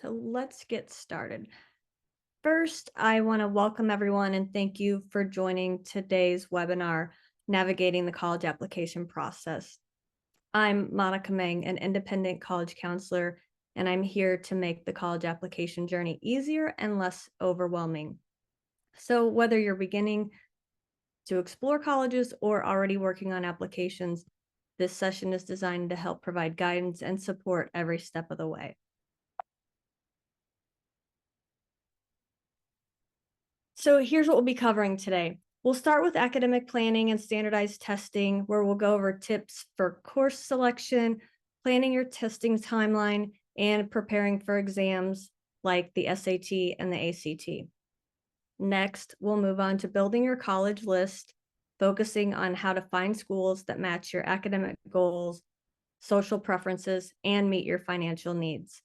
So let's get started. First, I want to welcome everyone and thank you for joining today's webinar, Navigating the College Application Process. I'm Monica Meng, an independent college counselor, and I'm here to make the college application journey easier and less overwhelming. So whether you're beginning to explore colleges or already working on applications, this session is designed to help provide guidance and support every step of the way. So here's what we'll be covering today. We'll start with academic planning and standardized testing, where we'll go over tips for course selection, planning your testing timeline, and preparing for exams like the SAT and the ACT. Next, we'll move on to building your college list, focusing on how to find schools that match your academic goals, social preferences, and meet your financial needs.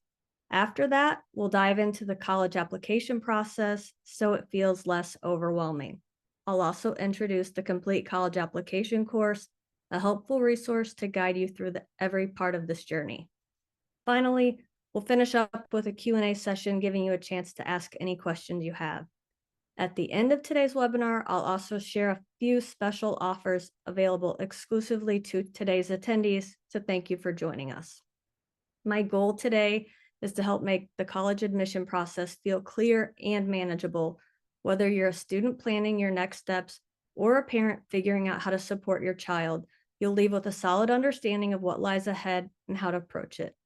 After that, we'll dive into the college application process so it feels less overwhelming. I'll also introduce the complete college application course, a helpful resource to guide you through every part of this journey. Finally, we'll finish up with a Q&A session, giving you a chance to ask any questions you have. At the end of today's webinar, I'll also share a few special offers available exclusively to today's attendees, so thank you for joining us. My goal today is to help make the college admission process feel clear and manageable, whether you're a student planning your next steps or a parent figuring out how to support your child. You'll leave with a solid understanding of what lies ahead and how to approach it.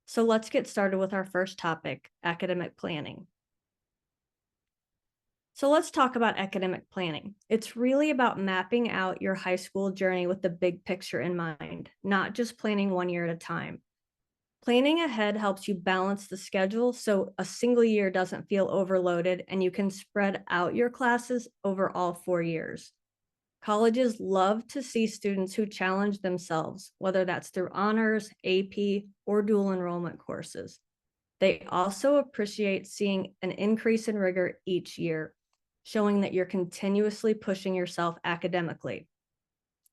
So let's get started with our first topic, academic planning. So let's talk about academic planning. It's really about mapping out your high school journey with the big picture in mind, not just planning 1 year at a time. Planning ahead helps you balance the schedule so a single year doesn't feel overloaded and you can spread out your classes over all 4 years. Colleges love to see students who challenge themselves, whether that's through honors, AP, or dual enrollment courses. They also appreciate seeing an increase in rigor each year, showing that you're continuously pushing yourself academically.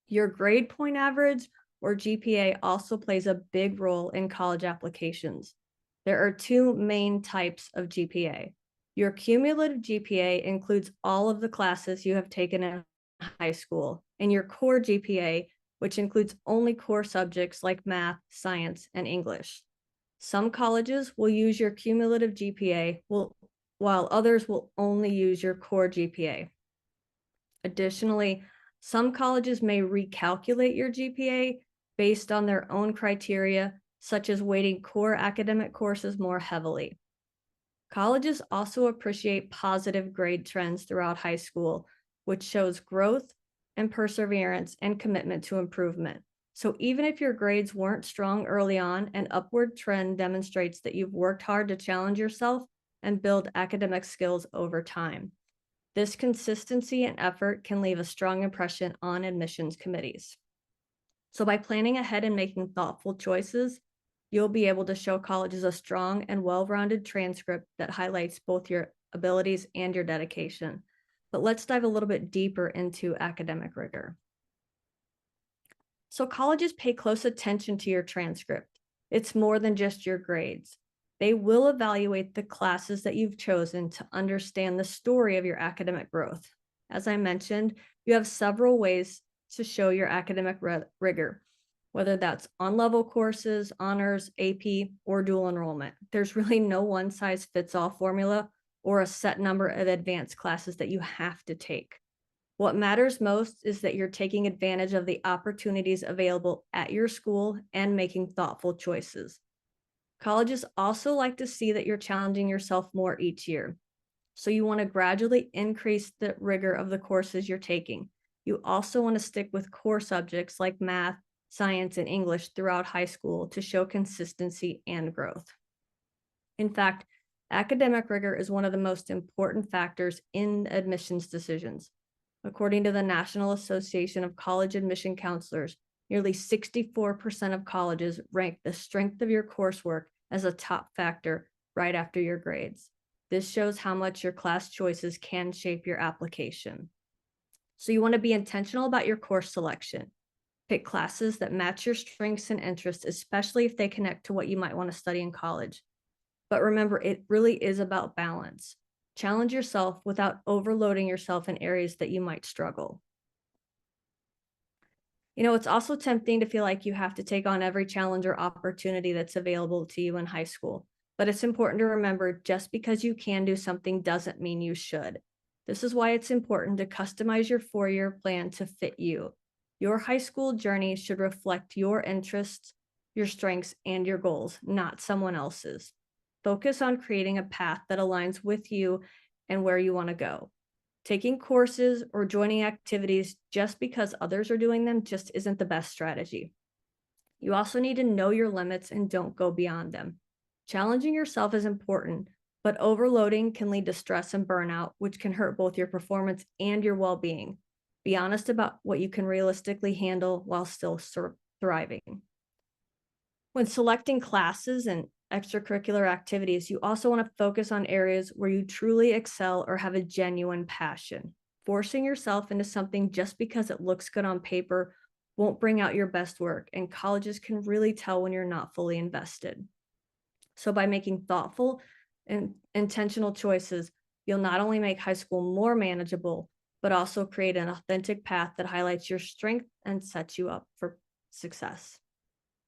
Your grade point average or GPA also plays a big role in college applications. There are two main types of GPA. Your cumulative GPA includes all of the classes you have taken in high school, and your core GPA, which includes only core subjects like math, science, and English. Some colleges will use your cumulative GPA, while others will only use your core GPA. Additionally, some colleges may recalculate your GPA based on their own criteria, such as weighting core academic courses more heavily. Colleges also appreciate positive grade trends throughout high school, which shows growth and perseverance and commitment to improvement. So even if your grades weren't strong early on, an upward trend demonstrates that you've worked hard to challenge yourself and build academic skills over time. This consistency and effort can leave a strong impression on admissions committees. So by planning ahead and making thoughtful choices, you'll be able to show colleges a strong and well-rounded transcript that highlights both your abilities and your dedication. But let's dive a little bit deeper into academic rigor. So colleges pay close attention to your transcript. It's more than just your grades. They will evaluate the classes that you've chosen to understand the story of your academic growth. As I mentioned, you have several ways to show your academic rigor, whether that's on-level courses, honors, AP, or dual enrollment. There's really no one-size-fits-all formula or a set number of advanced classes that you have to take. What matters most is that you're taking advantage of the opportunities available at your school and making thoughtful choices. Colleges also like to see that you're challenging yourself more each year. So you want to gradually increase the rigor of the courses you're taking. You also want to stick with core subjects like math, science, and English throughout high school to show consistency and growth. In fact, academic rigor is one of the most important factors in admissions decisions. According to the National Association of College Admission Counselors, nearly 64% of colleges rank the strength of your coursework as a top factor right after your grades. This shows how much your class choices can shape your application. So you want to be intentional about your course selection. Pick classes that match your strengths and interests, especially if they connect to what you might want to study in college. But remember, it really is about balance. Challenge yourself without overloading yourself in areas that you might struggle. It's also tempting to feel like you have to take on every challenge or opportunity that's available to you in high school. But it's important to remember just because you can do something doesn't mean you should. This is why it's important to customize your 4-year plan to fit you. Your high school journey should reflect your interests, your strengths, and your goals, not someone else's. Focus on creating a path that aligns with you and where you want to go. Taking courses or joining activities just because others are doing them just isn't the best strategy. You also need to know your limits and don't go beyond them. Challenging yourself is important, but overloading can lead to stress and burnout, which can hurt both your performance and your well-being. Be honest about what you can realistically handle while still thriving. When selecting classes and extracurricular activities, you also want to focus on areas where you truly excel or have a genuine passion. Forcing yourself into something just because it looks good on paper won't bring out your best work, and colleges can really tell when you're not fully invested. So, by making thoughtful and intentional choices, you'll not only make high school more manageable, but also create an authentic path that highlights your strength and sets you up for success.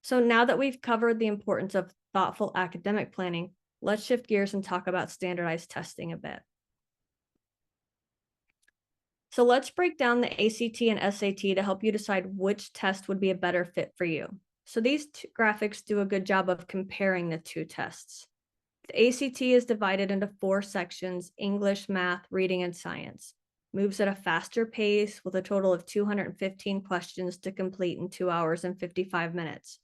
So now that we've covered the importance of thoughtful academic planning, let's shift gears and talk about standardized testing a bit. So let's break down the ACT and SAT to help you decide which test would be a better fit for you. So these graphics do a good job of comparing the two tests. The ACT is divided into 4 sections: English, math, reading, and science. Moves at a faster pace with a total of 215 questions to complete in 2 hours and 55 minutes.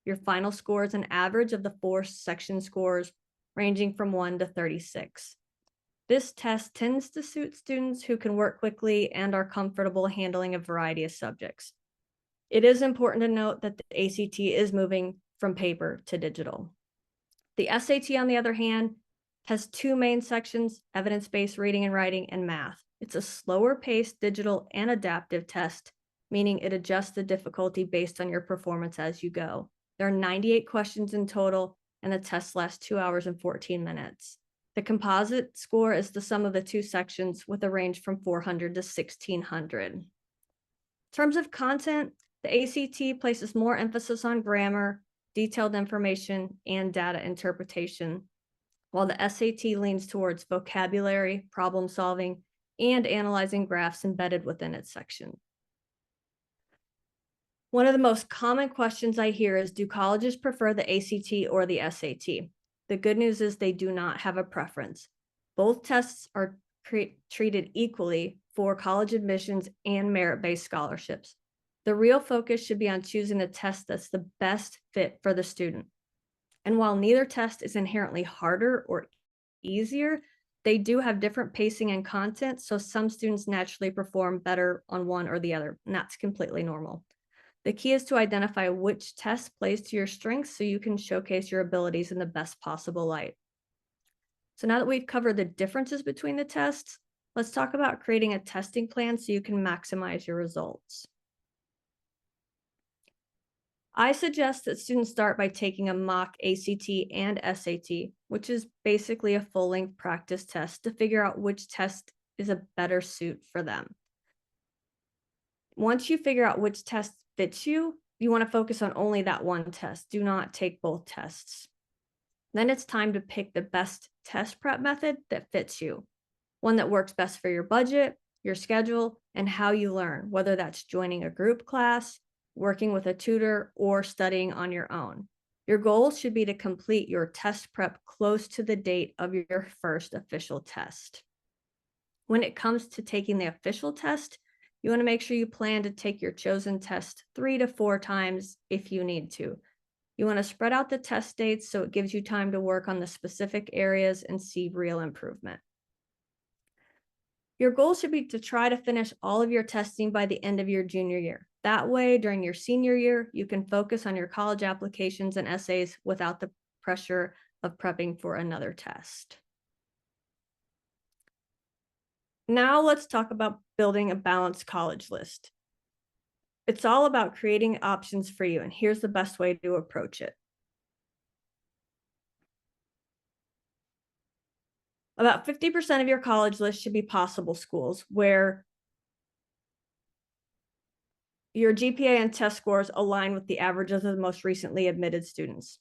Your final score is an average of the 4 section scores, ranging from 1 to 36. This test tends to suit students who can work quickly and are comfortable handling a variety of subjects. It is important to note that the ACT is moving from paper to digital. The SAT, on the other hand, has 2 main sections: evidence-based reading and writing, and math. It's a slower-paced digital and adaptive test, meaning it adjusts the difficulty based on your performance as you go. There are 98 questions in total, and the test lasts 2 hours and 14 minutes. The composite score is the sum of the 2 sections with a range from 400 to 1600. In terms of content, the ACT places more emphasis on grammar, detailed information, and data interpretation, while the SAT leans towards vocabulary, problem solving, and analyzing graphs embedded within its section. One of the most common questions I hear is, do colleges prefer the ACT or the SAT? The good news is they do not have a preference. Both tests are treated equally for college admissions and merit-based scholarships. The real focus should be on choosing the test that's the best fit for the student. And while neither test is inherently harder or easier, they do have different pacing and content, so some students naturally perform better on one or the other, and that's completely normal. The key is to identify which test plays to your strengths so you can showcase your abilities in the best possible light. So now that we've covered the differences between the tests, let's talk about creating a testing plan so you can maximize your results. I suggest that students start by taking a mock ACT and SAT, which is basically a full-length practice test, to figure out which test is a better suit for them. Once you figure out which test fits you, you want to focus on only that one test. Do not take both tests. Then it's time to pick the best test prep method that fits you, one that works best for your budget, your schedule, and how you learn, whether that's joining a group class, working with a tutor, or studying on your own. Your goal should be to complete your test prep close to the date of your first official test. When it comes to taking the official test, you want to make sure you plan to take your chosen test 3 to 4 times if you need to. You want to spread out the test dates so it gives you time to work on the specific areas and see real improvement. Your goal should be to try to finish all of your testing by the end of your junior year. That way, during your senior year, you can focus on your college applications and essays without the pressure of prepping for another test. Now let's talk about building a balanced college list. It's all about creating options for you, and here's the best way to approach it. About 50% of your college list should be possible schools where your GPA and test scores align with the averages of the most recently admitted students.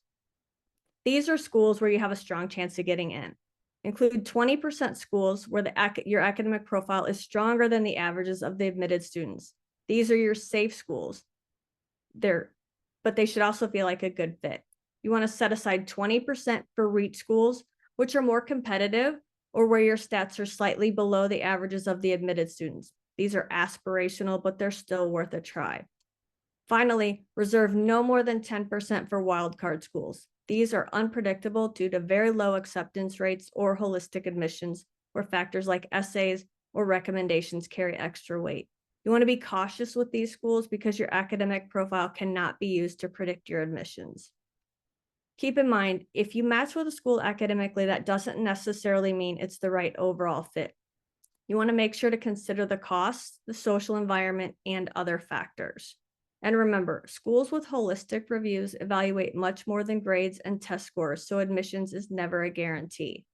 These are schools where you have a strong chance of getting in. Include 20% schools where your academic profile is stronger than the averages of the admitted students. These are your safe schools. But they should also feel like a good fit. You want to set aside 20% for reach schools, which are more competitive or where your stats are slightly below the averages of the admitted students. These are aspirational, but they're still worth a try. Finally, reserve no more than 10% for wildcard schools. These are unpredictable due to very low acceptance rates or holistic admissions, where factors like essays or recommendations carry extra weight. You want to be cautious with these schools because your academic profile cannot be used to predict your admissions. Keep in mind, if you match with a school academically, that doesn't necessarily mean it's the right overall fit. You want to make sure to consider the costs, the social environment, and other factors. And remember, schools with holistic reviews evaluate much more than grades and test scores, so admissions is never a guarantee.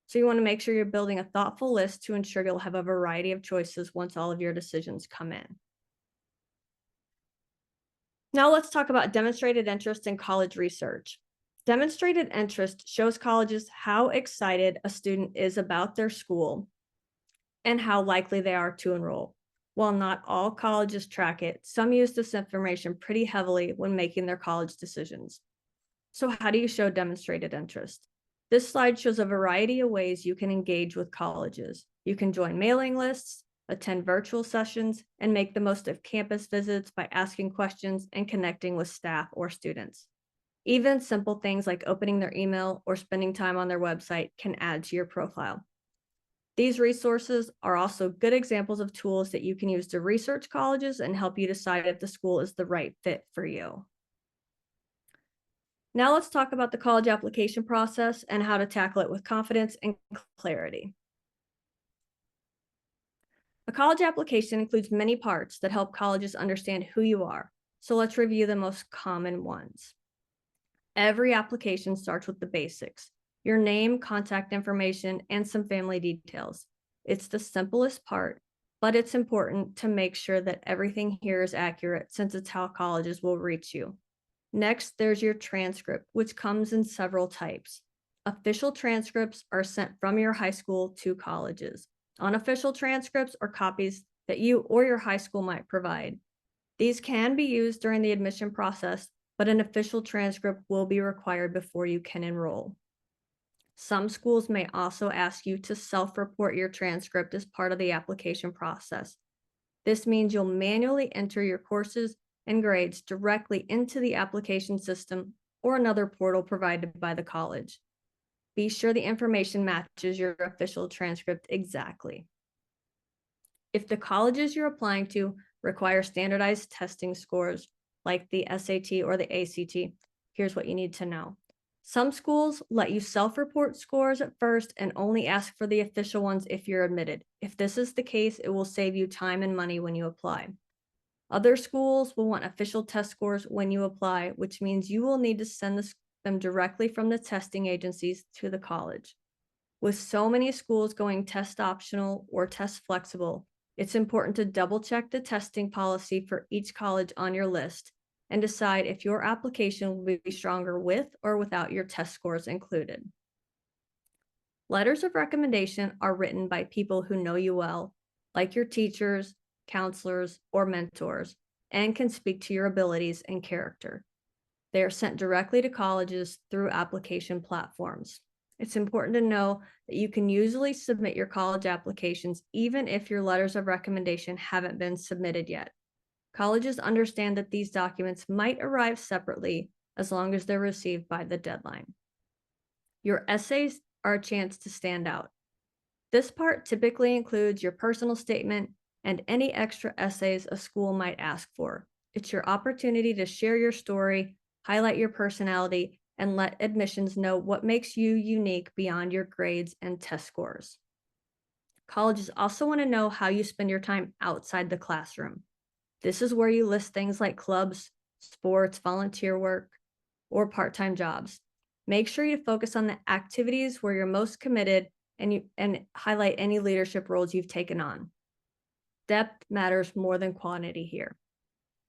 So you want to make sure you're building a thoughtful list to ensure you'll have a variety of choices once all of your decisions come in. Now let's talk about demonstrated interest in college research. Demonstrated interest shows colleges how excited a student is about their school and how likely they are to enroll. While not all colleges track it, some use this information pretty heavily when making their college decisions. So how do you show demonstrated interest? This slide shows a variety of ways you can engage with colleges. You can join mailing lists, attend virtual sessions, and make the most of campus visits by asking questions and connecting with staff or students. Even simple things like opening their email or spending time on their website can add to your profile. These resources are also good examples of tools that you can use to research colleges and help you decide if the school is the right fit for you. Now let's talk about the college application process and how to tackle it with confidence and clarity. A college application includes many parts that help colleges understand who you are. So let's review the most common ones. Every application starts with the basics: your name, contact information, and some family details. It's the simplest part, but it's important to make sure that everything here is accurate since it's how colleges will reach you. Next, there's your transcript, which comes in several types. Official transcripts are sent from your high school to colleges. Unofficial transcripts are copies that you or your high school might provide. These can be used during the admission process, but an official transcript will be required before you can enroll. Some schools may also ask you to self-report your transcript as part of the application process. This means you'll manually enter your courses and grades directly into the application system or another portal provided by the college. Be sure the information matches your official transcript exactly. If the colleges you're applying to require standardized testing scores like the SAT or the ACT, here's what you need to know. Some schools let you self-report scores at first and only ask for the official ones if you're admitted. If this is the case, it will save you time and money when you apply. Other schools will want official test scores when you apply, which means you will need to send them directly from the testing agencies to the college. With so many schools going test optional or test flexible, it's important to double check the testing policy for each college on your list and decide if your application will be stronger with or without your test scores included. Letters of recommendation are written by people who know you well, like your teachers, counselors, or mentors, and can speak to your abilities and character. They are sent directly to colleges through application platforms. It's important to know that you can usually submit your college applications even if your letters of recommendation haven't been submitted yet. Colleges understand that these documents might arrive separately as long as they're received by the deadline. Your essays are a chance to stand out. This part typically includes your personal statement and any extra essays a school might ask for. It's your opportunity to share your story, highlight your personality, and let admissions know what makes you unique beyond your grades and test scores. Colleges also want to know how you spend your time outside the classroom. This is where you list things like clubs, sports, volunteer work, or part-time jobs. Make sure you focus on the activities where you're most committed and highlight any leadership roles you've taken on. Depth matters more than quantity here.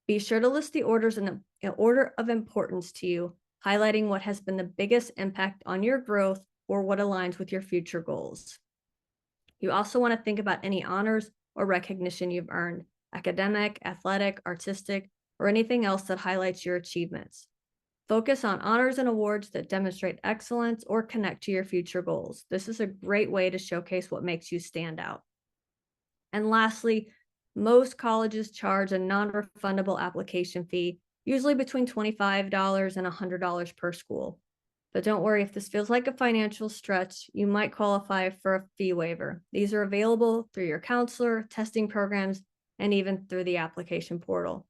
Be sure to list the orders in order of importance to you, highlighting what has been the biggest impact on your growth or what aligns with your future goals. You also want to think about any honors or recognition you've earned, academic, athletic, artistic, or anything else that highlights your achievements. Focus on honors and awards that demonstrate excellence or connect to your future goals. This is a great way to showcase what makes you stand out. And lastly, most colleges charge a non-refundable application fee, usually between $25 and $100 per school. But don't worry, if this feels like a financial stretch, you might qualify for a fee waiver. These are available through your counselor, testing programs, and even through the application portal.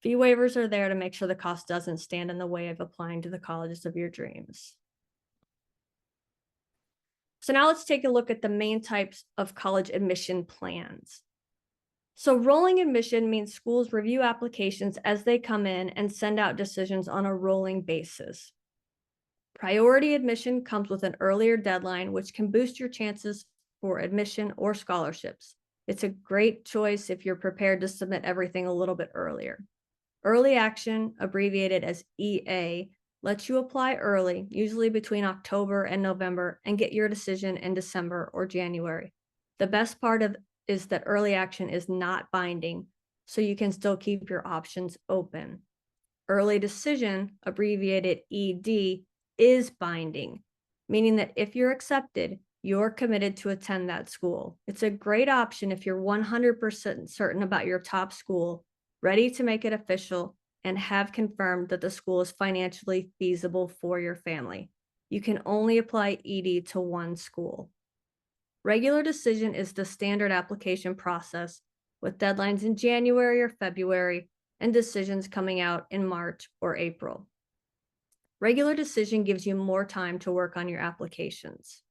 Fee waivers are there to make sure the cost doesn't stand in the way of applying to the colleges of your dreams. So now let's take a look at the main types of college admission plans. So rolling admission means schools review applications as they come in and send out decisions on a rolling basis. Priority admission comes with an earlier deadline, which can boost your chances for admission or scholarships. It's a great choice if you're prepared to submit everything a little bit earlier. Early action, abbreviated as EA, lets you apply early, usually between October and November, and get your decision in December or January. The best part is that early action is not binding, so you can still keep your options open. Early decision, abbreviated ED, is binding, meaning that if you're accepted, you're committed to attend that school. It's a great option if you're 100% certain about your top school, ready to make it official, and have confirmed that the school is financially feasible for your family. You can only apply ED to one school. Regular decision is the standard application process with deadlines in January or February and decisions coming out in March or April. Regular decision gives you more time to work on your applications.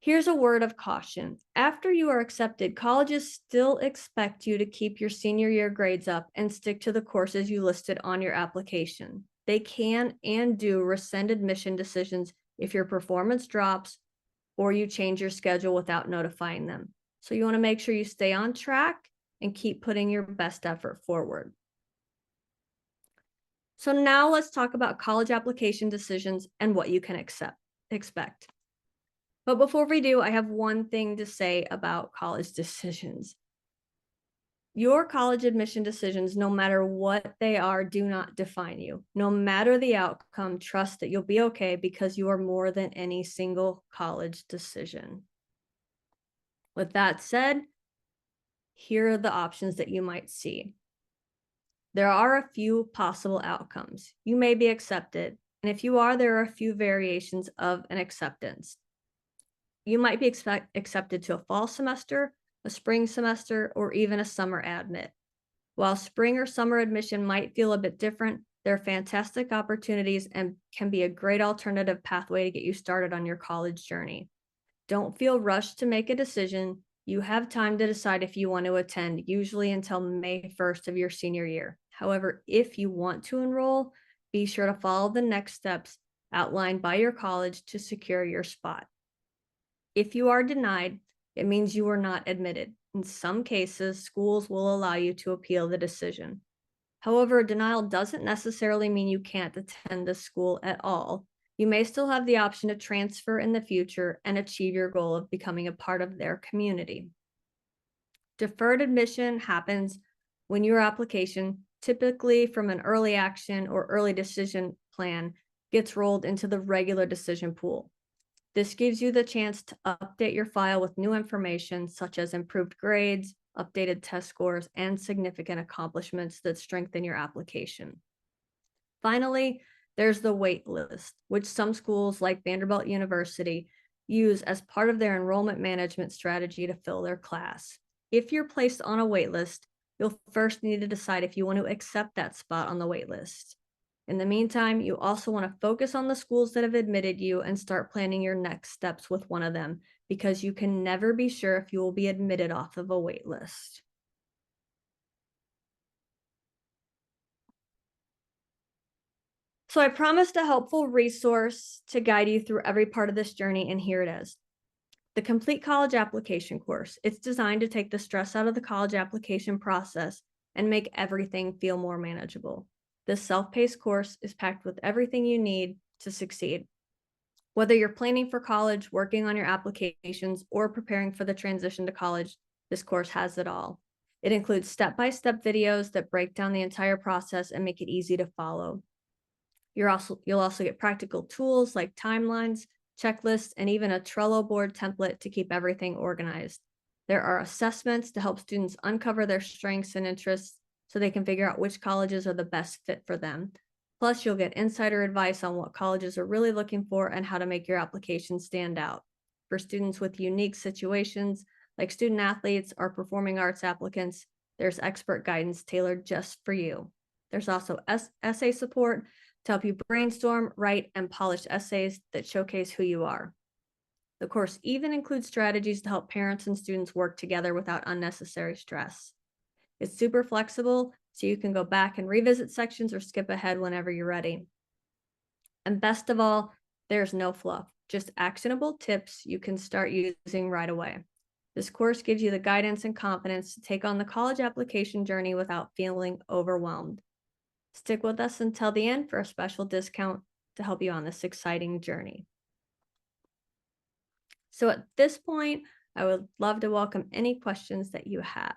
Here's a word of caution. After you are accepted, colleges still expect you to keep your senior year grades up and stick to the courses you listed on your application. They can and do rescind admission decisions if your performance drops or you change your schedule without notifying them. So you want to make sure you stay on track and keep putting your best effort forward. So now let's talk about college application decisions and what you can expect. But before we do, I have one thing to say about college decisions. Your college admission decisions, no matter what they are, do not define you. No matter the outcome, trust that you'll be okay because you are more than any single college decision. With that said, here are the options that you might see. There are a few possible outcomes. You may be accepted, and if you are, there are a few variations of an acceptance. You might be accepted to a fall semester, a spring semester, or even a summer admit. While spring or summer admission might feel a bit different, they're fantastic opportunities and can be a great alternative pathway to get you started on your college journey. Don't feel rushed to make a decision. You have time to decide if you want to attend, usually until May 1st of your senior year. However, if you want to enroll, be sure to follow the next steps outlined by your college to secure your spot. If you are denied, it means you are not admitted. In some cases, schools will allow you to appeal the decision. However, a denial doesn't necessarily mean you can't attend the school at all. You may still have the option to transfer in the future and achieve your goal of becoming a part of their community. Deferred admission happens when your application, typically from an early action or early decision plan, gets rolled into the regular decision pool. This gives you the chance to update your file with new information such as improved grades, updated test scores, and significant accomplishments that strengthen your application. Finally, there's the wait list, which some schools like Vanderbilt University use as part of their enrollment management strategy to fill their class. If you're placed on a wait list, you'll first need to decide if you want to accept that spot on the wait list. In the meantime, you also want to focus on the schools that have admitted you and start planning your next steps with one of them, because you can never be sure if you will be admitted off of a wait list. So I promised a helpful resource to guide you through every part of this journey, and here it is. The Complete College Application course. It's designed to take the stress out of the college application process and make everything feel more manageable. This self-paced course is packed with everything you need to succeed. Whether you're planning for college, working on your applications, or preparing for the transition to college, this course has it all. It includes step-by-step videos that break down the entire process and make it easy to follow. You'll also get practical tools like timelines, checklists, and even a Trello board template to keep everything organized. There are assessments to help students uncover their strengths and interests so they can figure out which colleges are the best fit for them. Plus, you'll get insider advice on what colleges are really looking for and how to make your application stand out. For students with unique situations, like student athletes or performing arts applicants, there's expert guidance tailored just for you. There's also essay support to help you brainstorm, write, and polish essays that showcase who you are. The course even includes strategies to help parents and students work together without unnecessary stress. It's super flexible, so you can go back and revisit sections or skip ahead whenever you're ready. And best of all, there's no fluff, just actionable tips you can start using right away. This course gives you the guidance and confidence to take on the college application journey without feeling overwhelmed. Stick with us until the end for a special discount to help you on this exciting journey. So at this point, I would love to welcome any questions that you have.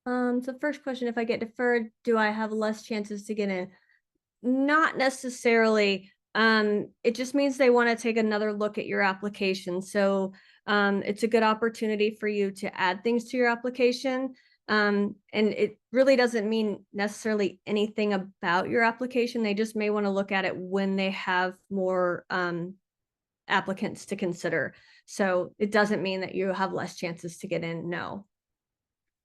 So first question, if I get deferred, do I have less chances to get in? Not necessarily. It just means they want to take another look at your application. So it's a good opportunity for you to add things to your application. And it really doesn't mean necessarily anything about your application. They just may want to look at it when they have more applicants to consider. So it doesn't mean that you have less chances to get in, no.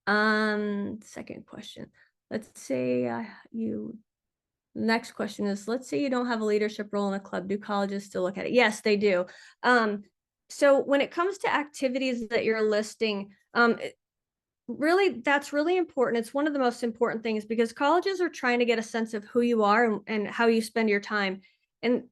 Second question. Let's say next question is, let's say you don't have a leadership role in a club. Do colleges still look at it? Yes, they do. So when it comes to activities that you're listing, really, that's really important. It's one of the most important things because colleges are trying to get a sense of who you are and how you spend your time. And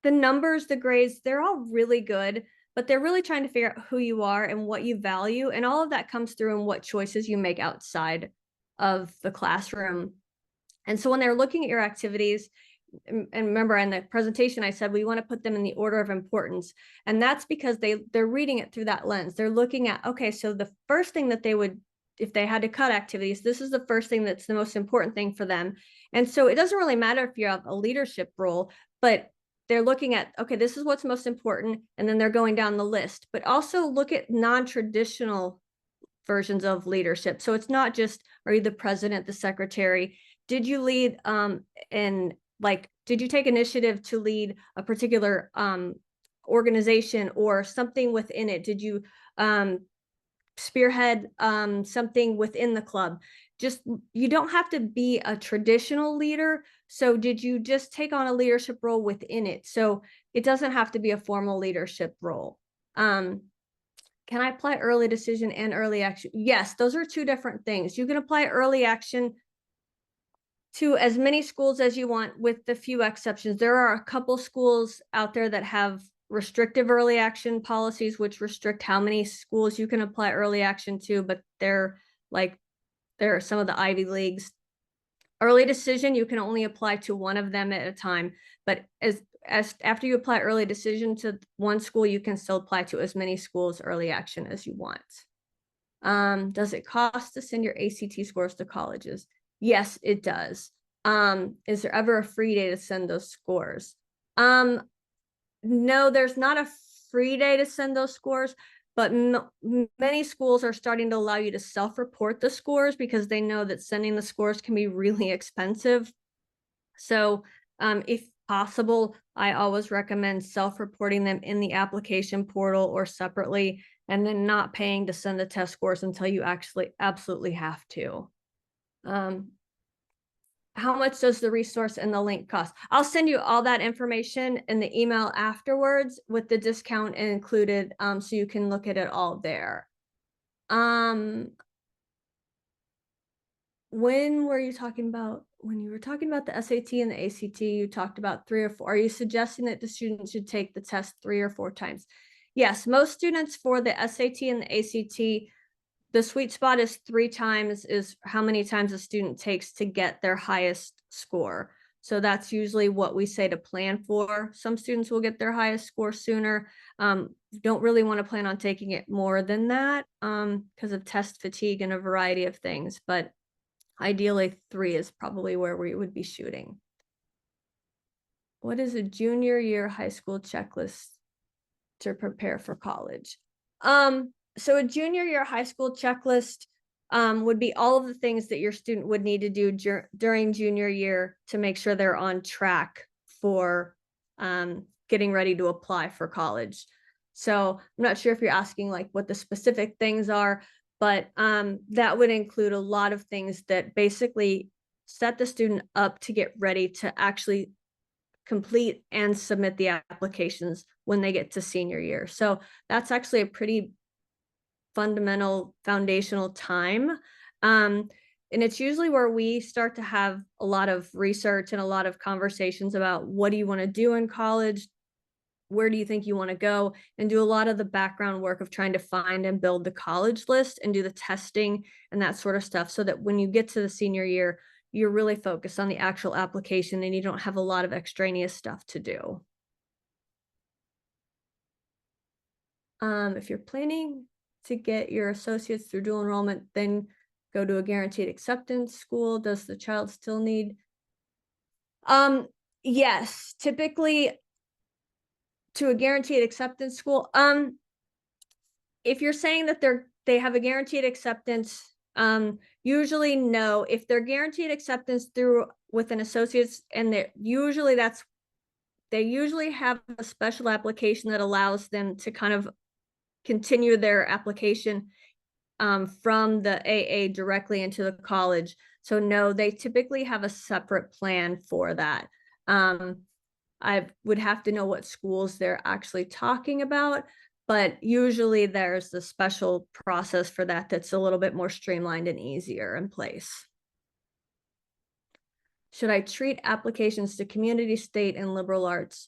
the numbers, the grades, they're all really good, but they're really trying to figure out who you are and what you value. And all of that comes through in what choices you make outside of the classroom. And so when they're looking at your activities, and remember in the presentation, I said we want to put them in the order of importance. And that's because they're reading it through that lens. They're looking at, okay, so the first thing that they would, if they had to cut activities, this is the first thing that's the most important thing for them. And so it doesn't really matter if you have a leadership role, but they're looking at, okay, this is what's most important. And then they're going down the list, but also look at non-traditional versions of leadership. So it's not just, are you the president, the secretary? Did you lead did you take initiative to lead a particular organization or something within it? Did you spearhead something within the club? You don't have to be a traditional leader. So did you just take on a leadership role within it? So it doesn't have to be a formal leadership role. Can I apply early decision and early action? Yes, those are two different things. You can apply early action to as many schools as you want, with the few exceptions. There are a couple schools out there that have restrictive early action policies, which restrict how many schools you can apply early action to, but they're some of the Ivy Leagues Early decision, you can only apply to one of them at a time, but as after you apply early decision to one school, you can still apply to as many schools early action as you want. Does it cost to send your ACT scores to colleges? Yes, it does. Is there ever a free day to send those scores? No, there's not a free day to send those scores, but many schools are starting to allow you to self-report the scores because they know that sending the scores can be really expensive. So if possible, I always recommend self-reporting them in the application portal or separately, and then not paying to send the test scores until you actually absolutely have to. How much does the resource and the link cost? I'll send you all that information in the email afterwards with the discount included, so you can look at it all there. When you were talking about the SAT and the ACT, you talked about 3 or 4. Are you suggesting that the student should take the test 3 or 4 times? Yes, most students for the SAT and the ACT, the sweet spot is 3 times is how many times a student takes to get their highest score. So that's usually what we say to plan for. Some students will get their highest score sooner. Don't really want to plan on taking it more than that because of test fatigue and a variety of things. But ideally, 3 is probably where we would be shooting. What is a junior year high school checklist to prepare for college? So a junior year high school checklist would be all of the things that your student would need to do during junior year to make sure they're on track for getting ready to apply for college. So I'm not sure if you're asking like what the specific things are, but that would include a lot of things that basically set the student up to get ready to actually complete and submit the applications when they get to senior year. So that's actually a pretty fundamental foundational time. And it's usually where we start to have a lot of research and a lot of conversations about what do you want to do in college? Where do you think you want to go? And do a lot of the background work of trying to find and build the college list and do the testing and that sort of stuff so that when you get to the senior year, you're really focused on the actual application and you don't have a lot of extraneous stuff to do. If you're planning to get your associates through dual enrollment, then go to a guaranteed acceptance school. Does the child still need? Yes, typically to a guaranteed acceptance school. If you're saying that they have a guaranteed acceptance, usually no. If they're guaranteed acceptance through with an associate's, and they usually have a special application that allows them to kind of continue their application from the AA directly into the college. So no, they typically have a separate plan for that. I would have to know what schools they're actually talking about, but usually there's a special process for that that's a little bit more streamlined and easier in place. Should I treat applications to community, state, and liberal arts?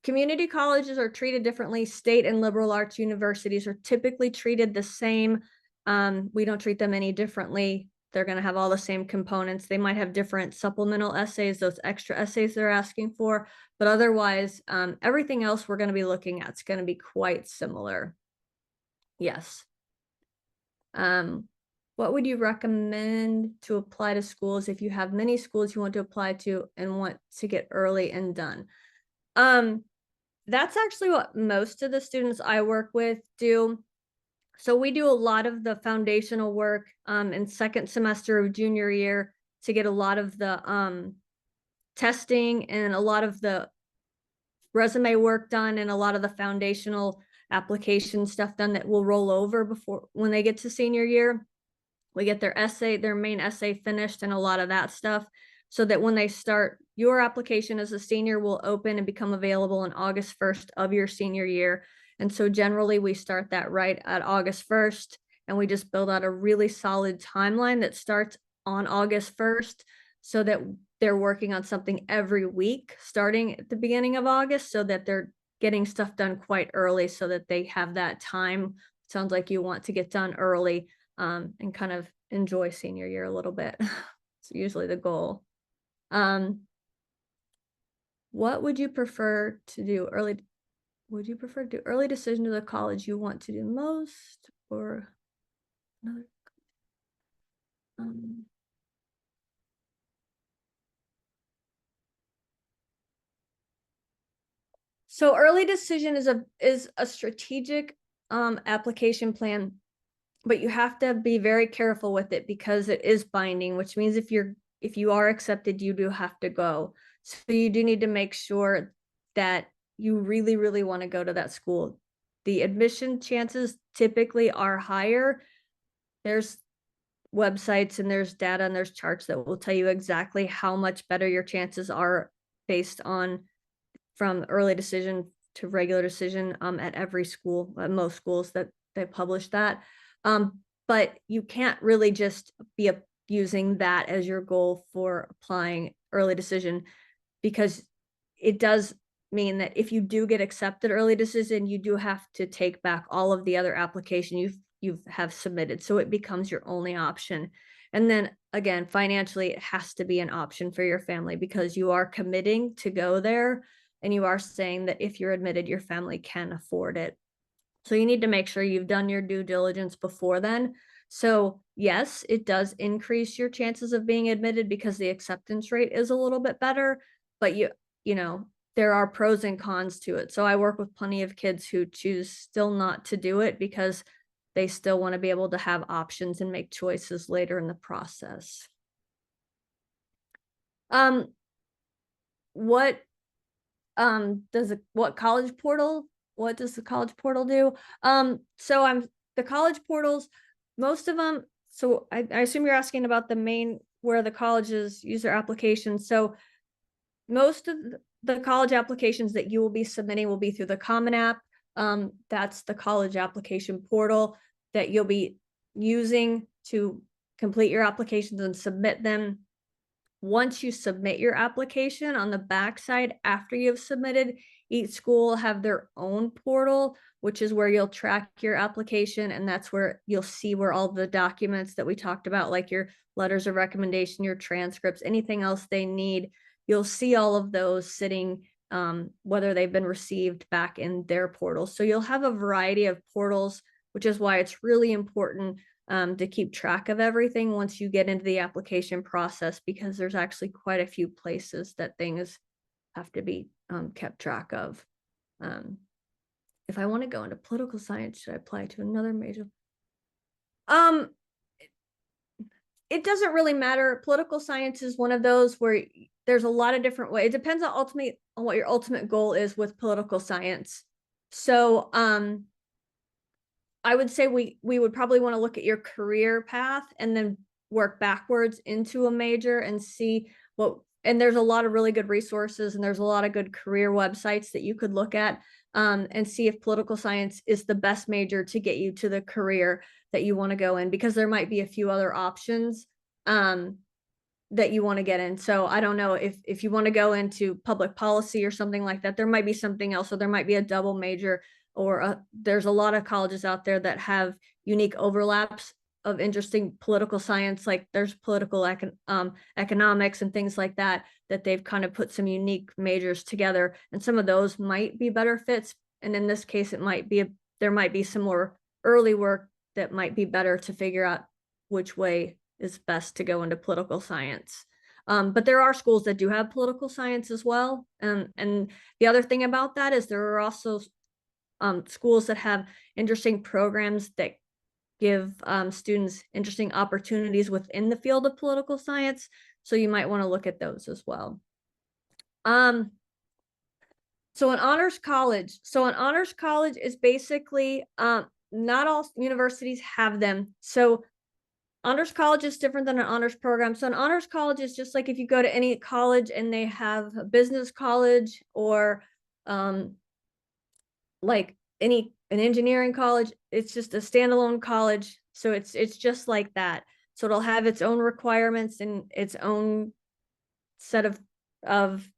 Community colleges are treated differently. State and liberal arts universities are typically treated the same. We don't treat them any differently. They're going to have all the same components. They might have different supplemental essays, those extra essays they're asking for, but otherwise, everything else we're going to be looking at is going to be quite similar. Yes. What would you recommend to apply to schools if you have many schools you want to apply to and want to get early and done? That's actually what most of the students I work with do. So we do a lot of the foundational work in second semester of junior year to get a lot of the testing and a lot of the resume work done and a lot of the foundational application stuff done that will roll over before when they get to senior year. We get their main essay finished and a lot of that stuff so that when they start, your application as a senior will open and become available on August 1st of your senior year. And so generally we start that right at August 1st and we just build out a really solid timeline that starts on August 1st so that they're working on something every week starting at the beginning of August so that they're getting stuff done quite early so that they have that time. Sounds like you want to get done early and kind of enjoy senior year a little bit. It's usually the goal. What would you prefer to do early? Would you prefer to do early decision to the college you want to do most, or another? So early decision is a strategic application plan, but you have to be very careful with it because it is binding, which means if you are accepted, you do have to go. So you do need to make sure that you really, really want to go to that school. The admission chances typically are higher. There's websites and there's data and there's charts that will tell you exactly how much better your chances are based on from early decision to regular decision at every school, most schools that they publish that. But you can't really just be using that as your goal for applying early decision, because it does mean that if you do get accepted early decision, you do have to take back all of the other application you have submitted. So it becomes your only option. And then again, financially, it has to be an option for your family because you are committing to go there and you are saying that if you're admitted, your family can afford it. So you need to make sure you've done your due diligence before then. So yes, it does increase your chances of being admitted because the acceptance rate is a little bit better, but you know, there are pros and cons to it. So I work with plenty of kids who choose still not to do it because they still want to be able to have options and make choices later in the process. What what does the college portal do? So the college portals, most of them, so I assume you're asking about the main where the colleges use their applications. So most of the college applications that you will be submitting will be through the Common App. That's the college application portal that you'll be using to complete your applications and submit them. Once you submit your application, on the backside, after you've submitted, each school will have their own portal, which is where you'll track your application. And that's where you'll see where all the documents that we talked about, like your letters of recommendation, your transcripts, anything else they need, you'll see all of those sitting, whether they've been received back in their portal. So you'll have a variety of portals, which is why it's really important to keep track of everything once you get into the application process, because there's actually quite a few places that things have to be kept track of. If I want to go into political science, should I apply to another major? It doesn't really matter. Political science is one of those where there's a lot of different ways. It depends on what your ultimate goal is with political science. So I would say we would probably want to look at your career path and then work backwards into a major and see what, and there's a lot of really good resources and there's a lot of good career websites that you could look at and see if political science is the best major to get you to the career that you want to go in, because there might be a few other options that you want to get in. So I don't know if you want to go into public policy or something like that, there might be something else, or there might be a double major, or there's a lot of colleges out there that have unique overlaps of interesting political science, like there's political economics and things like that, that they've kind of put some unique majors together, and some of those might be better fits. And in this case, there might be some more early work that might be better to figure out which way is best to go into political science. But there are schools that do have political science as well. And the other thing about that is there are also schools that have interesting programs that give students interesting opportunities within the field of political science. So you might want to look at those as well. So an honors college. So an honors college is basically, not all universities have them. So honors college is different than an honors program. So an honors college is just like if you go to any college and they have a business college or like an engineering college, it's just a standalone college. So it's just like that. So it'll have its own requirements and its own set of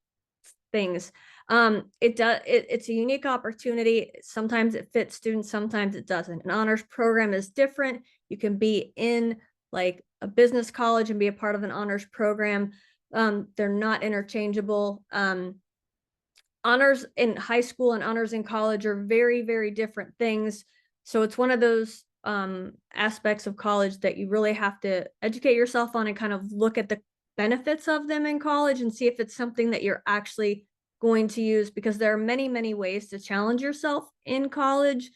things. It's a unique opportunity. Sometimes it fits students, sometimes it doesn't. An honors program is different. You can be in like a business college and be a part of an honors program. They're not interchangeable. Honors in high school and honors in college are very, very different things. So it's one of those aspects of college that you really have to educate yourself on and kind of look at the benefits of them in college and see if it's something that you're actually going to use, because there are many, many ways to challenge yourself in college.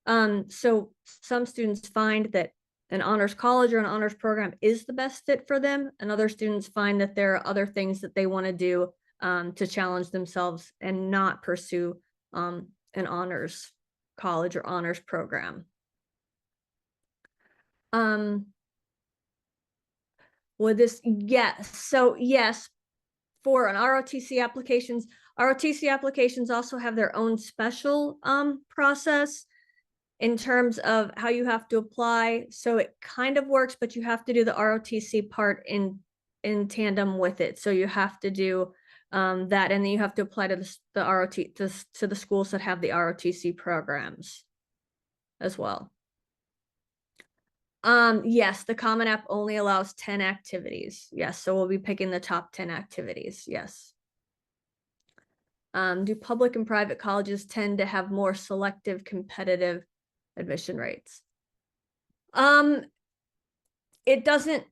So some students find that an honors college or an honors program is the best fit for them, and other students find that there are other things that they want to do to challenge themselves and not pursue an honors college or honors program. Would this, yes. So yes, for an ROTC applications also have their own special process in terms of how you have to apply. So it kind of works, but you have to do the ROTC part in tandem with it. So you have to do that, and then you have to apply to to the schools that have the ROTC programs as well. Yes, the Common App only allows 10 activities. Yes, so we'll be picking the top 10 activities. Yes. Do public and private colleges tend to have more selective competitive admission rates? It doesn't,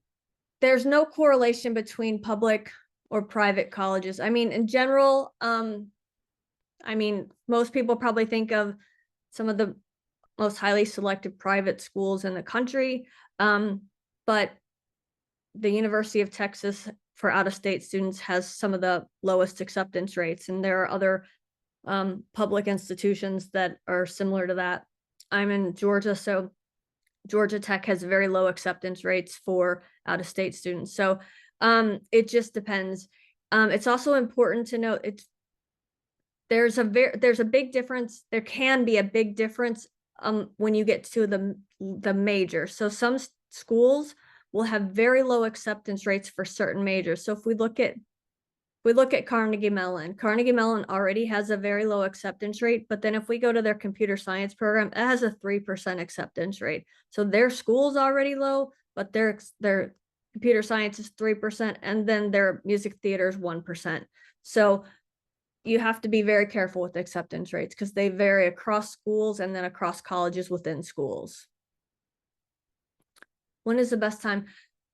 there's no correlation between public or private colleges. I mean, in general, I mean, most people probably think of some of the most highly selective private schools in the country. But the University of Texas for out-of-state students has some of the lowest acceptance rates, and there are other public institutions that are similar to that. I'm in Georgia, so Georgia Tech has very low acceptance rates for out-of-state students. So it just depends. It's also important to note there's a big difference. There can be a big difference when you get to the major. So some schools will have very low acceptance rates for certain majors. So if we look at Carnegie Mellon already has a very low acceptance rate, but then if we go to their computer science program, it has a 3% acceptance rate. So their school's already low, but their computer science is 3%, and then their music theater is 1%. So you have to be very careful with acceptance rates because they vary across schools and then across colleges within schools. When is the best time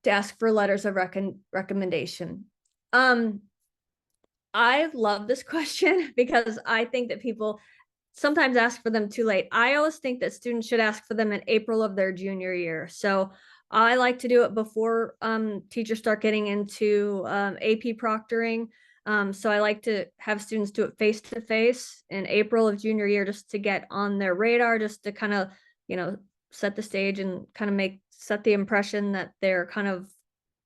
to ask for letters of recommendation? I love this question because I think that people sometimes ask for them too late. I always think that students should ask for them in April of their junior year. So I like to do it before teachers start getting into AP proctoring. So I like to have students do it face to face in April of junior year, just to get on their radar, just to kind of, set the stage and kind of set the impression that they're kind of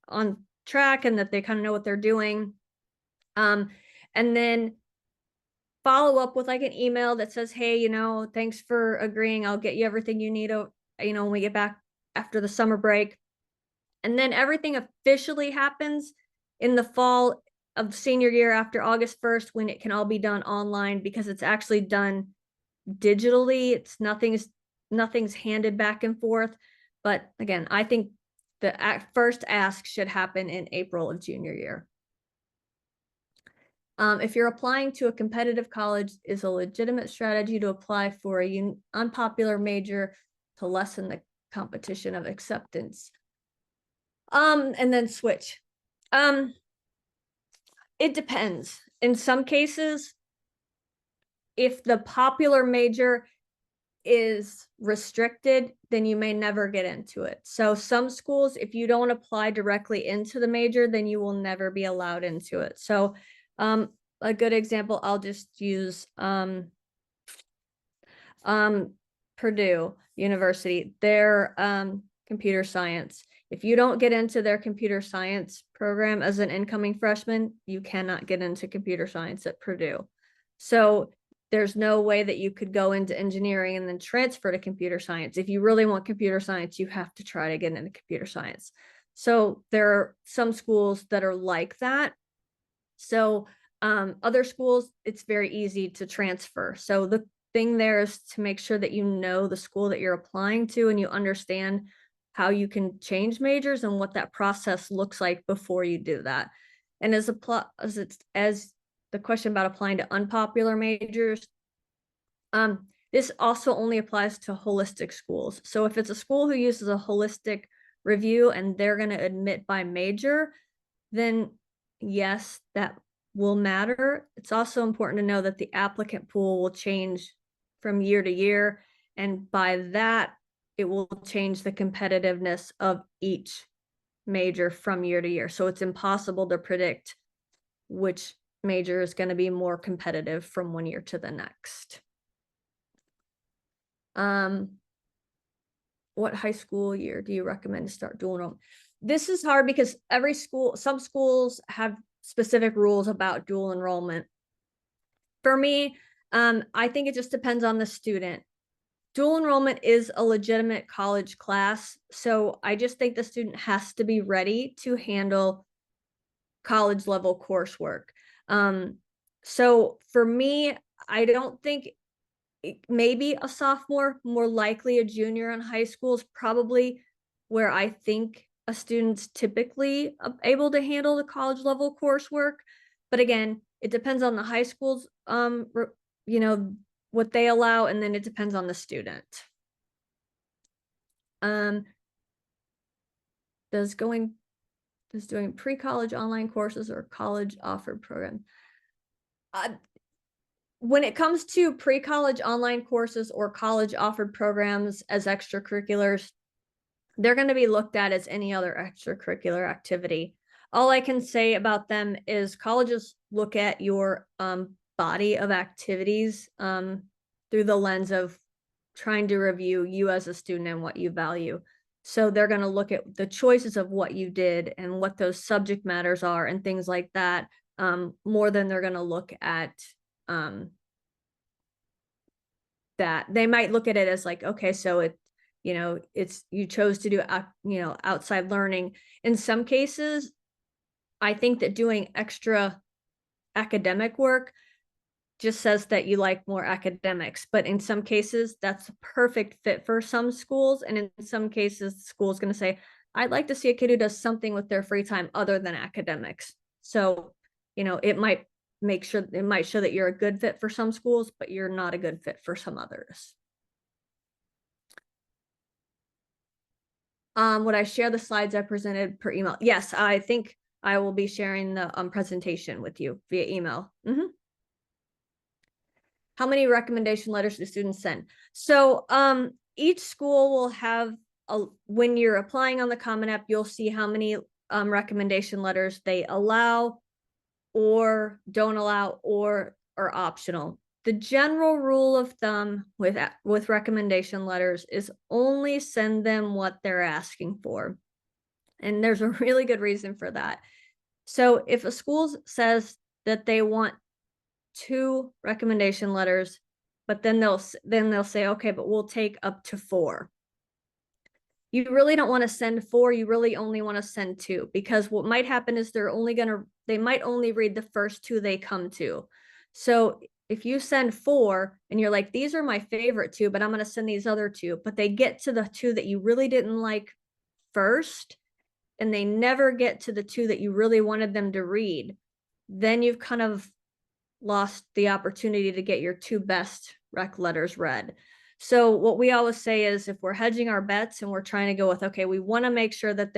on track and that they kind of know what they're doing. And then follow up with like an email that says, hey, thanks for agreeing. I'll get you everything you need, when we get back after the summer break. And then everything officially happens in the fall of senior year after August 1st, when it can all be done online, because it's actually done digitally. Nothing's handed back and forth. But again, I think the first ask should happen in April of junior year. If you're applying to a competitive college, is a legitimate strategy to apply for an unpopular major to lessen the competition of acceptance. And then switch. It depends. In some cases, if the popular major is restricted, then you may never get into it. So some schools, if you don't apply directly into the major, then you will never be allowed into it. So a good example, I'll just use Purdue University, their computer science. If you don't get into their computer science program as an incoming freshman, you cannot get into computer science at Purdue. So there's no way that you could go into engineering and then transfer to computer science. If you really want computer science, you have to try to get into computer science. So there are some schools that are like that. So other schools, it's very easy to transfer. So the thing there is to make sure that you know the school that you're applying to and you understand how you can change majors and what that process looks like before you do that. And as the question about applying to unpopular majors, this also only applies to holistic schools. So if it's a school who uses a holistic review and they're going to admit by major, then yes, that will matter. It's also important to know that the applicant pool will change from year to year. And by that, it will change the competitiveness of each major from year to year. So it's impossible to predict which major is going to be more competitive from one year to the next. What high school year do you recommend to start dual enrollment? This is hard because some schools have specific rules about dual enrollment. For me, I think it just depends on the student. Dual enrollment is a legitimate college class, so I just think the student has to be ready to handle college level coursework. So for me, I don't think maybe a sophomore, more likely a junior in high school is probably where I think a student's typically able to handle the college level coursework. But again, it depends on the high school's, what they allow, and then it depends on the student. Does doing pre-college online courses or college offered program? When it comes to pre-college online courses or college offered programs as extracurriculars, they're going to be looked at as any other extracurricular activity. All I can say about them is colleges look at your body of activities through the lens of trying to review you as a student and what you value. So they're going to look at the choices of what you did and what those subject matters are and things like that, more than they're going to look at that. They might look at it as like, okay, so you chose to do outside learning. In some cases, I think that doing extra academic work just says that you like more academics, but in some cases that's a perfect fit for some schools, and in some cases the school is going to say, I'd like to see a kid who does something with their free time other than academics. So it might show that you're a good fit for some schools, but you're not a good fit for some others. Would I share the slides I presented per email? Yes, I think I will be sharing the presentation with you via email. How many recommendation letters do students send? So each school will have, when you're applying on the Common App, you'll see how many recommendation letters they allow or don't allow or are optional. The general rule of thumb with recommendation letters is only send them what they're asking for. And there's a really good reason for that. So if a school says that they want 2 recommendation letters, but then they'll say, okay, but we'll take up to 4. You really don't want to send 4. You really only want to send 2, because what might happen is they might only read the first 2 they come to. So if you send 4 and you're like, these are my favorite 2, but I'm going to send these other 2, but they get to the 2 that you really didn't like first, and they never get to the 2 that you really wanted them to read, then you've kind of lost the opportunity to get your 2 best rec letters read. So what we always say is, if we're hedging our bets and we're trying to go with, okay, we want to make sure that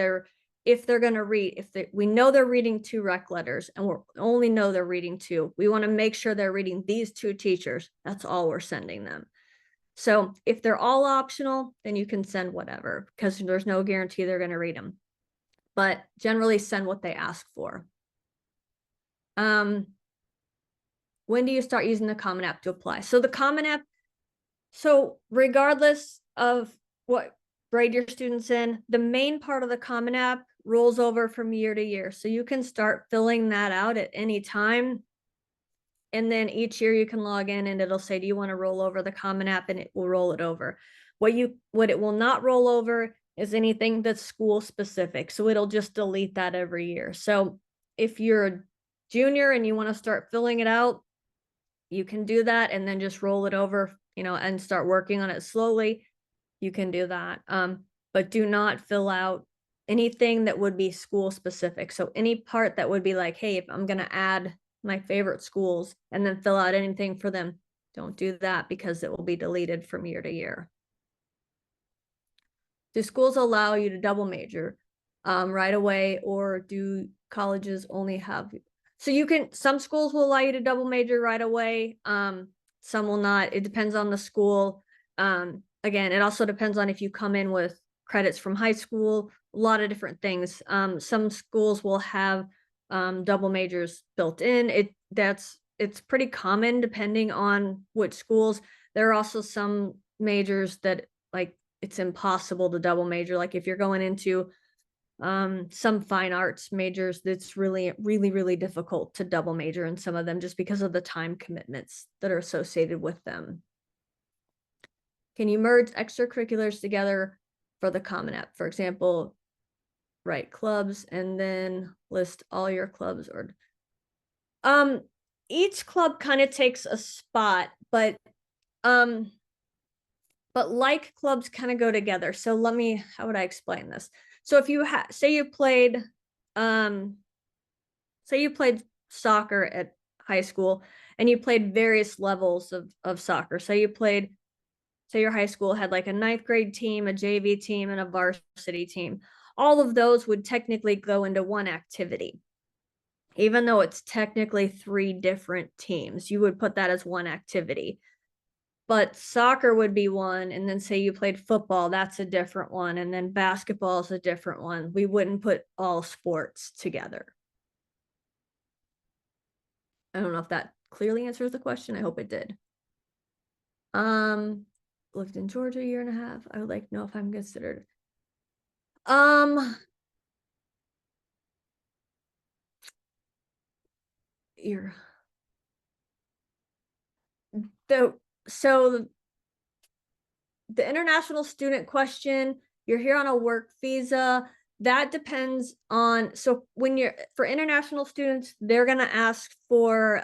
if they're going to read, we know they're reading 2 rec letters and we only know they're reading 2, we want to make sure they're reading these 2 teachers. That's all we're sending them. So if they're all optional, then you can send whatever, because there's no guarantee they're going to read them. But generally send what they ask for. When do you start using the Common App to apply? So the Common App, so regardless of what grade your student's in, the main part of the Common App rolls over from year to year. So you can start filling that out at any time. And then each year you can log in and it'll say, do you want to roll over the Common App? And it will roll it over. What it will not roll over is anything that's school specific. So it'll just delete that every year. So if you're a junior and you want to start filling it out, you can do that and then just roll it over, and start working on it slowly. You can do that. but do not fill out anything that would be school specific. So any part that would be like, hey, if I'm going to add my favorite schools and then fill out anything for them, don't do that because it will be deleted from year to year. Do schools allow you to double major right away, or do colleges only have? So you can, some schools will allow you to double major right away. Some will not. It depends on the school. Again, it also depends on if you come in with credits from high school, a lot of different things. Some schools will have double majors built in. It's pretty common depending on which schools. There are also some majors that like it's impossible to double major. Like if you're going into some fine arts majors, that's really, really, really difficult to double major in some of them just because of the time commitments that are associated with them. Can you merge extracurriculars together for the Common App? For example, write clubs and then list all your clubs, or each club kind of takes a spot, but like clubs kind of go together. So how would I explain this? So if you say you played soccer at high school and you played various levels of soccer. So your high school had like a 9th grade team, a JV team, and a varsity team. All of those would technically go into one activity. Even though it's technically 3 different teams, you would put that as one activity. But soccer would be one, and then say you played football, that's a different one, and then basketball is a different one. We wouldn't put all sports together. I don't know if that clearly answers the question. I hope it did. Lived in Georgia a year and a half. I would like to know if I'm considered. So the international student question, you're here on a work visa. That depends on, so when for international students, they're going to ask for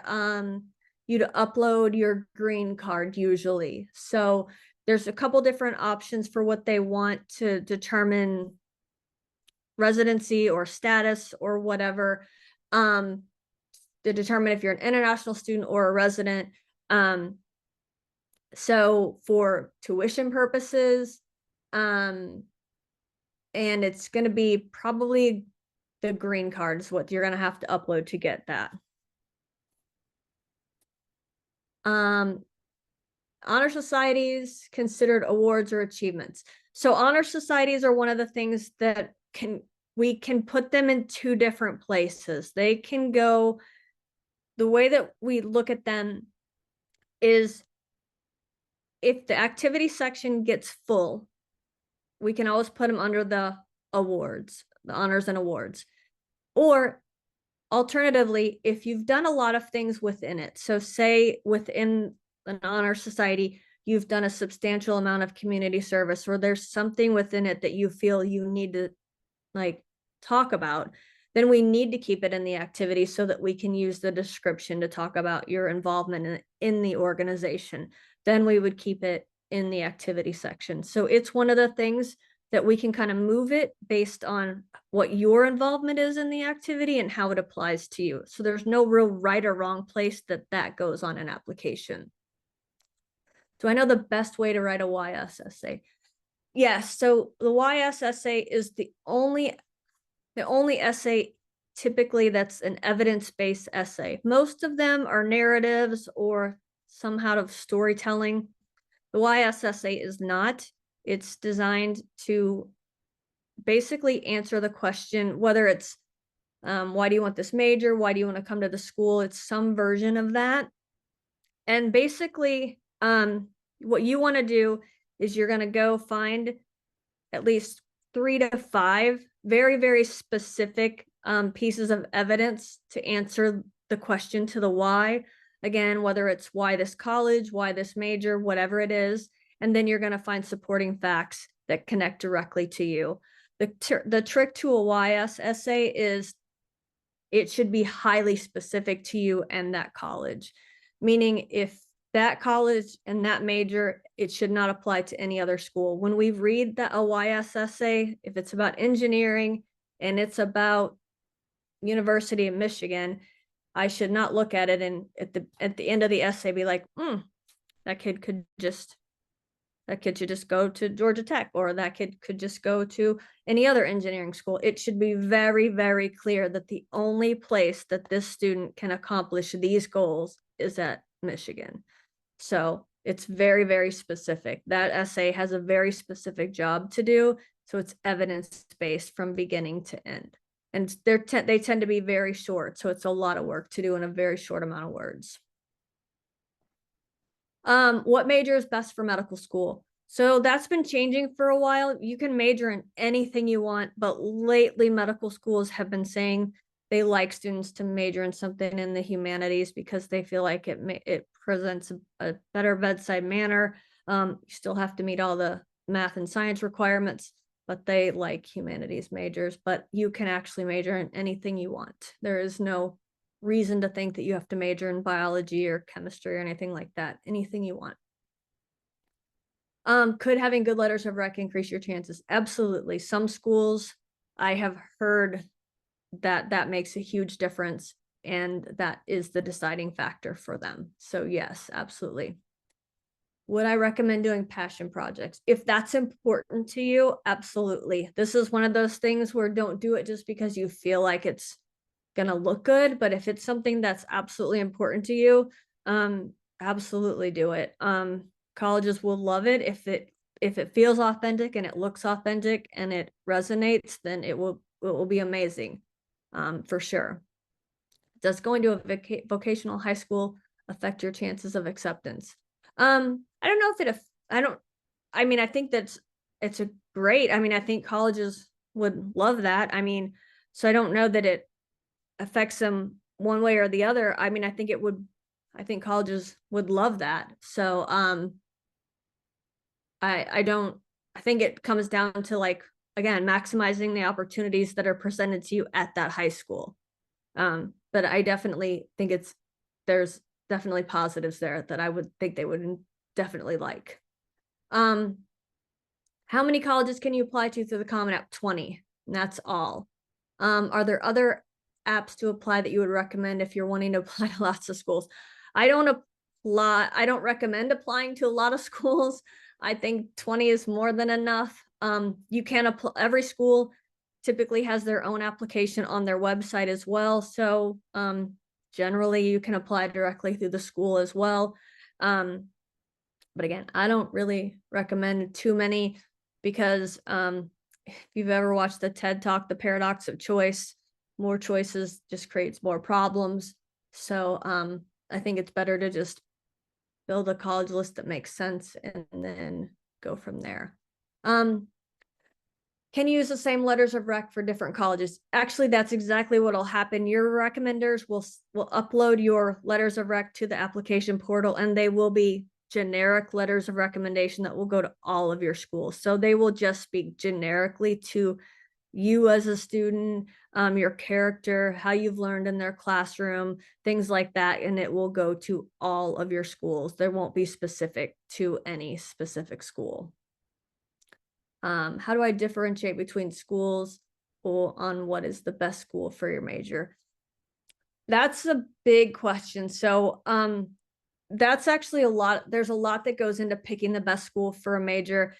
you to upload your green card usually. So there's a couple different options for what they want to determine residency or status or whatever, to determine if you're an international student or a resident. So for tuition purposes, and it's going to be probably the green card is what you're going to have to upload to get that. Honor societies considered awards or achievements. So honor societies are one of the things that we can put them in 2 different places. They can go, the way that we look at them is if the activity section gets full, we can always put them under the awards, the honors and awards. Or alternatively, if you've done a lot of things within it, so say within an honor society, you've done a substantial amount of community service, or there's something within it that you feel you need to like talk about, then we need to keep it in the activity so that we can use the description to talk about your involvement in the organization. Then we would keep it in the activity section. So it's one of the things that we can kind of move it based on what your involvement is in the activity and how it applies to you. So there's no real right or wrong place that goes on an application. Do I know the best way to write a YS essay? Yes, so the YS essay is the only essay typically that's an evidence-based essay. Most of them are narratives or somehow of storytelling. The YS essay is not. It's designed to basically answer the question, whether it's why do you want this major? Why do you want to come to the school? It's some version of that. And basically, what you want to do is you're going to go find at least 3 to 5 very, very specific pieces of evidence to answer the question to the why. Again, whether it's why this college, why this major, whatever it is. And then you're going to find supporting facts that connect directly to you. The trick to a YS essay is it should be highly specific to you and that college. Meaning if that college and that major, it should not apply to any other school. When we read the OYS essay, if it's about engineering and it's about University of Michigan, I should not look at it and at the end of the essay be like, that kid could just that kid should just go to Georgia Tech, or that kid could just go to any other engineering school. It should be very, very clear that the only place that this student can accomplish these goals is at Michigan. So it's very, very specific. That essay has a very specific job to do. So it's evidence-based from beginning to end. And they tend to be very short. So it's a lot of work to do in a very short amount of words. What major is best for medical school? So that's been changing for a while. You can major in anything you want, but lately medical schools have been saying they like students to major in something in the humanities because they feel like it presents a better bedside manner. You still have to meet all the math and science requirements, but they like humanities majors. But you can actually major in anything you want. There is no reason to think that you have to major in biology or chemistry or anything like that. Anything you want. Could having good letters of rec increase your chances? Absolutely. Some schools, I have heard that makes a huge difference, and that is the deciding factor for them. So yes, absolutely. Would I recommend doing passion projects? If that's important to you, absolutely. This is one of those things where don't do it just because you feel like it's gonna look good, but if it's something that's absolutely important to you, absolutely do it. Colleges will love it if it feels authentic and it looks authentic and it resonates, then it will be amazing, for sure. Does going to a vocational high school affect your chances of acceptance? I don't know if I mean, I think it's a great, I mean, I think colleges would love that. I mean, so I don't know that it affects them one way or the other. I mean, I think colleges would love that. So, I think it comes down to, like, again, maximizing the opportunities that are presented to you at that high school. But I definitely think there's definitely positives there that I would think they would definitely like. How many colleges can you apply to through the Common App? 20, and that's all. Are there other apps to apply that you would recommend if you're wanting to apply to lots of schools? I don't recommend applying to a lot of schools. I think 20 is more than enough. You can apply, every school typically has their own application on their website as well. So generally you can apply directly through the school as well. But again, I don't really recommend too many because if you've ever watched the TED Talk, The Paradox of Choice, more choices just creates more problems. So I think it's better to just build a college list that makes sense and then go from there. Can you use the same letters of rec for different colleges? Actually, that's exactly what will happen. Your recommenders will upload your letters of rec to the application portal, and they will be generic letters of recommendation that will go to all of your schools. So they will just speak generically to you as a student, your character, how you've learned in their classroom, things like that, and it will go to all of your schools. There won't be specific to any specific school. How do I differentiate between schools on what is the best school for your major? That's a big question. So that's actually a lot. There's a lot that goes into picking the best school for a major.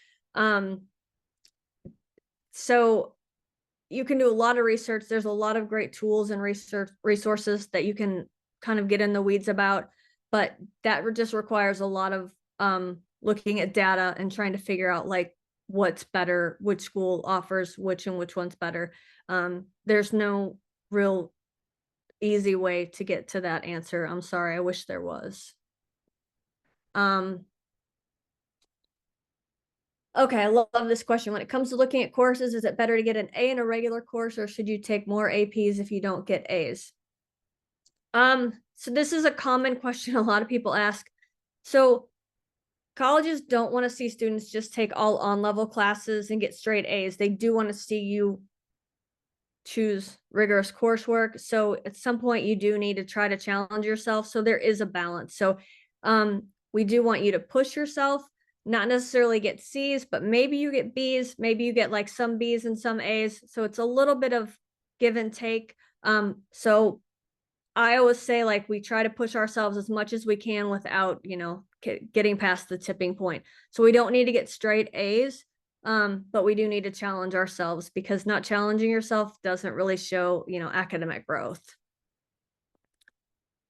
So you can do a lot of research. There's a lot of great tools and resources that you can kind of get in the weeds about, but that just requires a lot of looking at data and trying to figure out like what's better, which school offers which and which one's better. There's no real easy way to get to that answer. I'm sorry, I wish there was. Okay, I love this question. When it comes to looking at courses, is it better to get an A in a regular course, or should you take more APs if you don't get A's? So this is a common question a lot of people ask. So colleges don't want to see students just take all on-level classes and get straight A's. They do want to see you choose rigorous coursework. So at some point you do need to try to challenge yourself. So there is a balance. So We do want you to push yourself, not necessarily get C's, but maybe you get B's, maybe you get like some B's and some A's. So it's a little bit of give and take. So I always say, like, we try to push ourselves as much as we can without, getting past the tipping point. So we don't need to get straight A's, but we do need to challenge ourselves, because not challenging yourself doesn't really show, academic growth.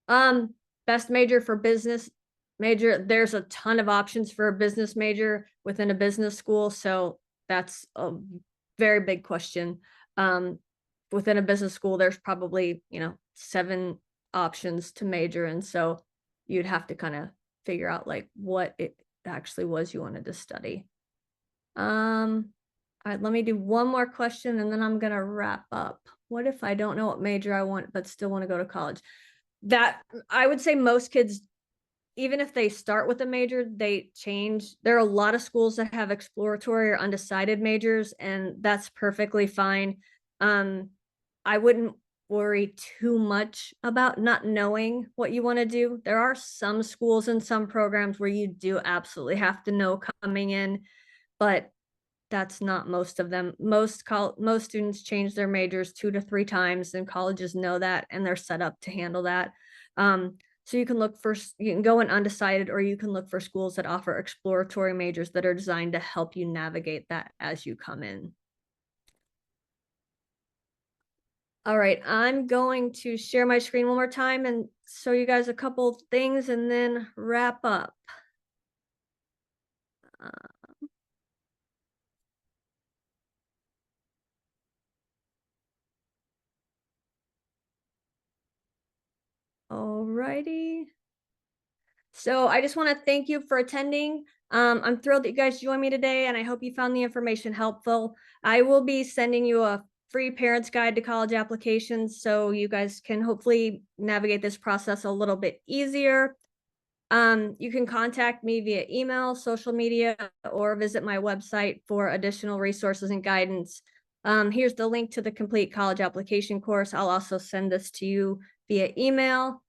Best major for business major. There's a ton of options for a business major within a business school. So that's a very big question. Within a business school, there's probably, 7 options to major in. So you'd have to kind of figure out like what it actually was you wanted to study. All right, let me do one more question and then I'm gonna wrap up. What if I don't know what major I want, but still want to go to college? That I would say most kids, even if they start with a major, they change. There are a lot of schools that have exploratory or undecided majors, and that's perfectly fine. I wouldn't worry too much about not knowing what you want to do. There are some schools and some programs where you do absolutely have to know coming in, but that's not most of them. Most students change their majors 2 to 3 times, and colleges know that, and they're set up to handle that. So you can go in undecided, or you can look for schools that offer exploratory majors that are designed to help you navigate that as you come in. All right, I'm going to share my screen one more time and show you guys a couple things and then wrap up. All righty. So I just want to thank you for attending. I'm thrilled that you guys joined me today, and I hope you found the information helpful. I will be sending you a free parents guide to college applications, so you guys can hopefully navigate this process a little bit easier. You can contact me via email, social media, or visit my website for additional resources and guidance. Here's the link to the complete college application course. I'll also send this to you via email.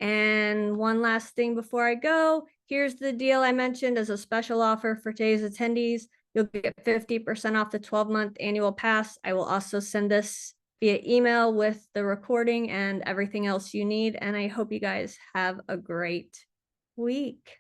And one last thing before I go, here's the deal I mentioned as a special offer for today's attendees. You'll get 50% off the 12-month annual pass. I will also send this via email with the recording and everything else you need. And I hope you guys have a great week.